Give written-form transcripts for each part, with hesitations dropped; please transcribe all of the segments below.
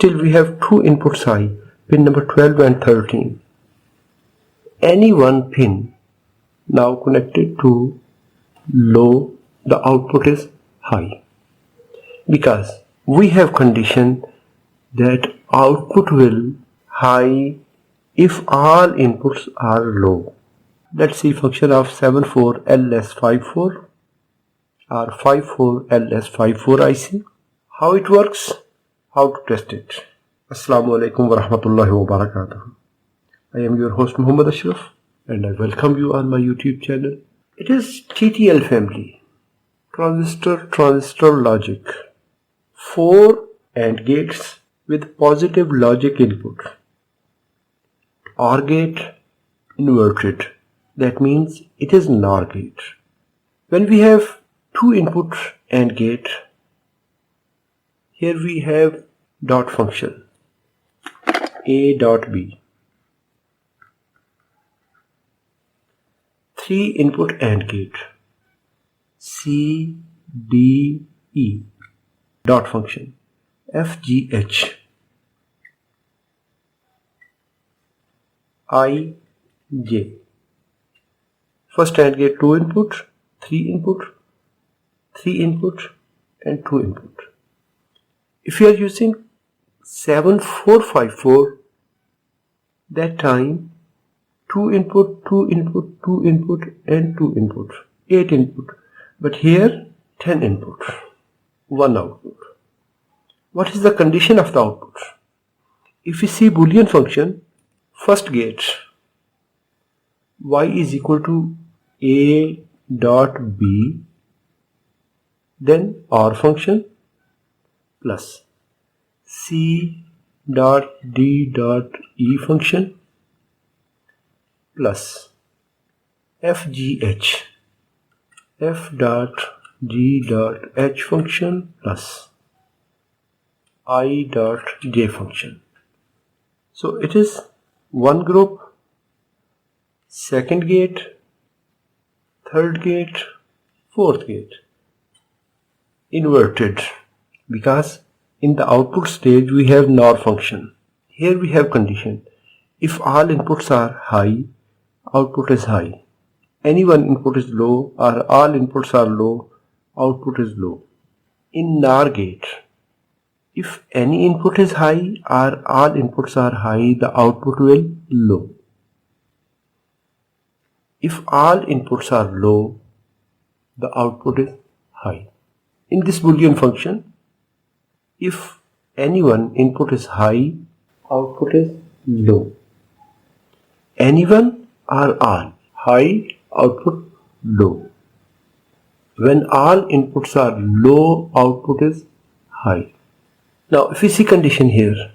Still we have two inputs high, pin number 12 and 13. Any one pin now connected to low, the output is high, because we have condition that output will high if all inputs are low. Let's see function of 74LS54 or 54LS54 IC. How it works, how to test it. Assalamu alaikum wa rahmatullahi wa barakatuh. I am your host Muhammad Ashraf and I welcome you on my YouTube channel. It is TTL family, transistor logic, 4 AND gates with positive logic input, OR gate inverted, that means it is NOR gate. When we have two input AND gate, here we have dot function A dot B, 3 input AND gate C D E, dot function F G H I J. First AND gate 2 input, 3 input, 3 input and 2 input. If you are using 7454, that time 2 input, 2 input, 2 input and 2 input, 8 input. But here 10 input, 1 output. What is the condition of the output? If we see Boolean function, first gate y is equal to A dot B, then OR function plus C dot D dot E function plus FGH F dot G dot H function plus I dot J function. So it is one group, second gate, third gate, fourth gate, inverted, because in the output stage we have NOR function. Here we have condition, if all inputs are high, output is high. Any one input is low or all inputs are low, output is low. In NOR gate, if any input is high or all inputs are high, the output will low. If all inputs are low, the output is high. In this Boolean function, if any one input is high, output is low. Any one or all, high, output low. When all inputs are low, output is high. Now if we see condition here,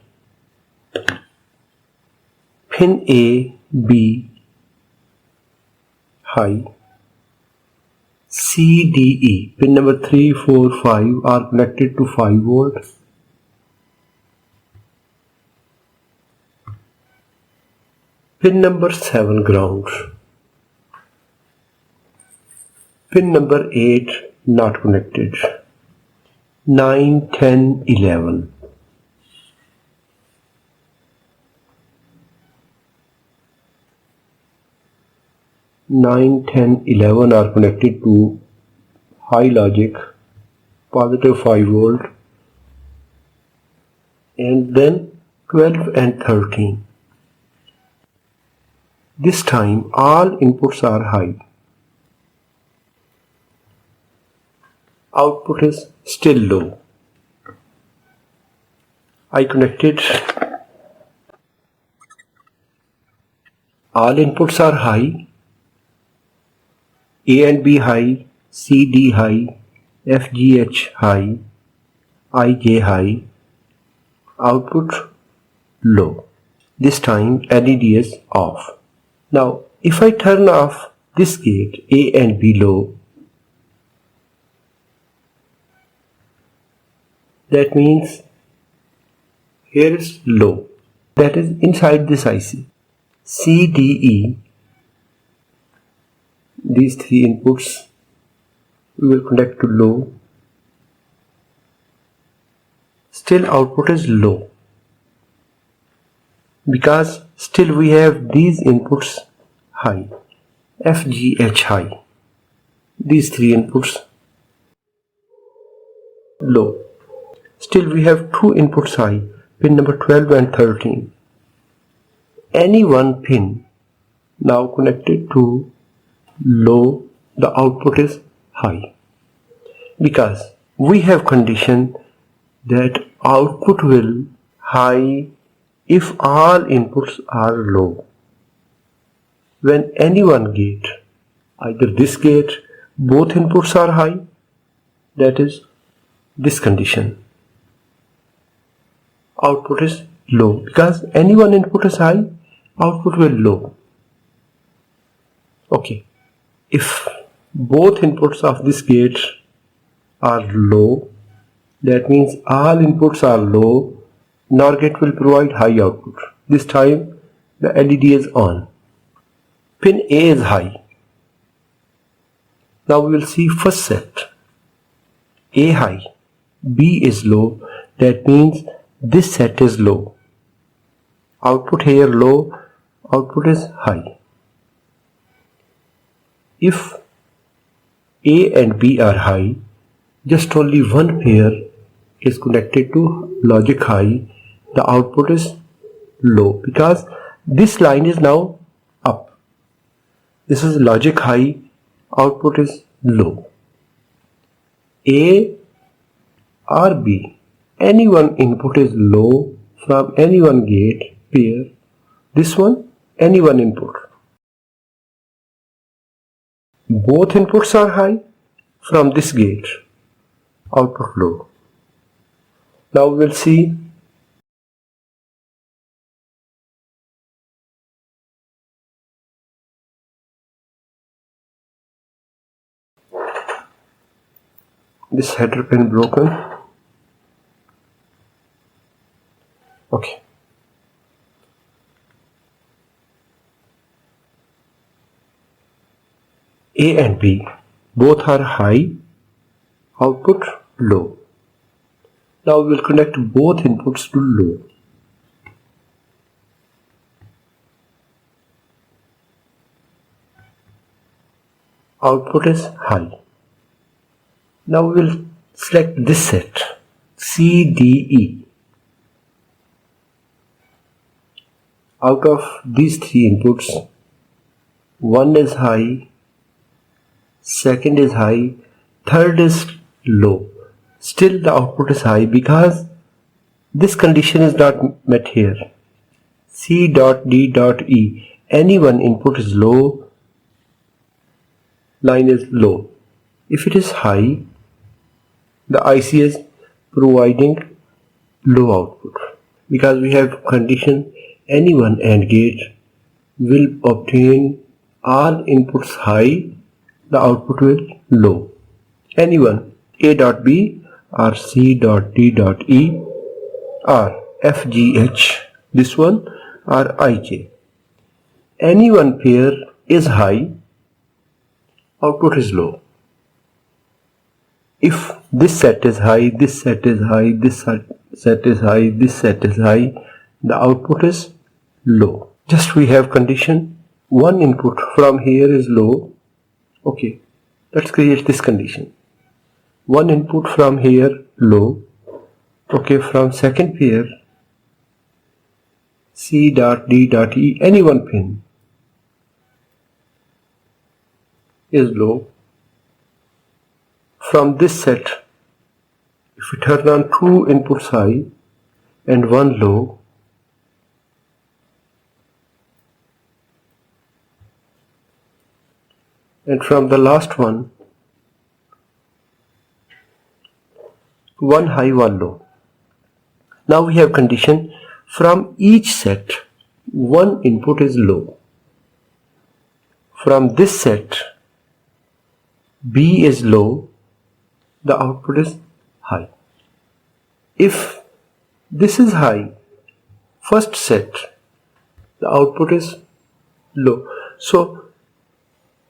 pin A, B high, C, D, E, pin number 3, 4, 5 are connected to 5 volts. Pin number 7 ground. Pin number 8 not connected. 9, 10, 11. Nine, 10, 11 are connected to high logic, positive 5 volt, and then 12 and 13. This time all inputs are high. Output is still low. I connected, all inputs are high, A and B high, C, D high, F, G, H high, I, J high, output low. This time LED is off. Now if I turn off this gate A and B low, that means here is low, that is inside this IC. C, D, E, these 3 inputs we will connect to low. Still output is low. because still we have these inputs high, FGH high, these three inputs low. Still we have two inputs high, pin number 12 and 13. Any one pin now connected to low, the output is high, because we have condition that output will high if all inputs are low. When any one gate, either this gate, both inputs are high, that is this condition, output is low, because any one input is high, output will low. Okay, if both inputs of this gate are low, that means all inputs are low, NOR gate will provide high output. This time the LED is on. Pin A is high. Now we will see first set. A high, B is low, that means this set is low. Output here low, output is high. If A and B are high, just only one pair is connected to logic high, the output is low, because this line is now up. This is logic high, output is low. A or B, any one input is low from any one gate pair. This one, any one input. Both inputs are high from this gate, output low. Now we will see this header pin broken. Okay. A and B both are high, output low. Now we will connect both inputs to low. Output is high. Now we will select this set C, D, E. Out of these three inputs, one is high, second is high, third is low. Still the output is high because this condition is not met here. C dot D dot E, any one input is low, line is low. If it is high, the IC is providing low output, because we have condition any one AND gate will obtain all inputs high, the output will low. Any one A dot B or C dot D dot E or FGH, this one, or IJ. Any one pair is high, output is low. If this set is high, this set is high, this set is high, this set is high, the output is low. Just we have condition one input from here is low. Okay, let's create this condition. One input from here low. Okay, from second pair C dot D dot E, any one pin is low. From this set, if we turn on two inputs high and one low, and from the last one high, one low. Now we have condition from each set one input is low. From this set B is low, the output is high. If this is high, first set, the output is low. So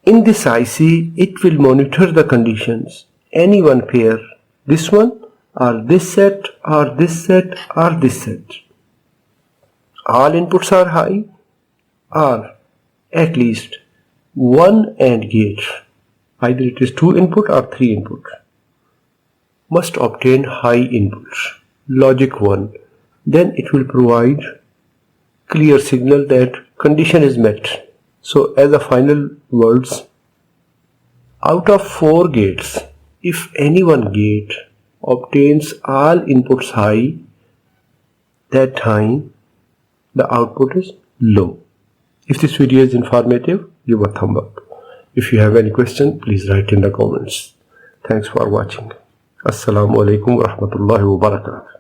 in this IC, it will monitor the conditions. Any one pair, this one or this set or this set or this set. all inputs are high, or at least one AND gate, either it is 2 input or 3 input, must obtain high inputs, logic 1. Then it will provide clear signal that condition is met. So as a final words, out of 4 gates, if any one gate obtains all inputs high, that time the output is low. If this video is informative, give a thumb up. If you have any question, please write in the comments. Thanks for watching. Assalamu alaikum wa rahmatullahi wa barakatuh.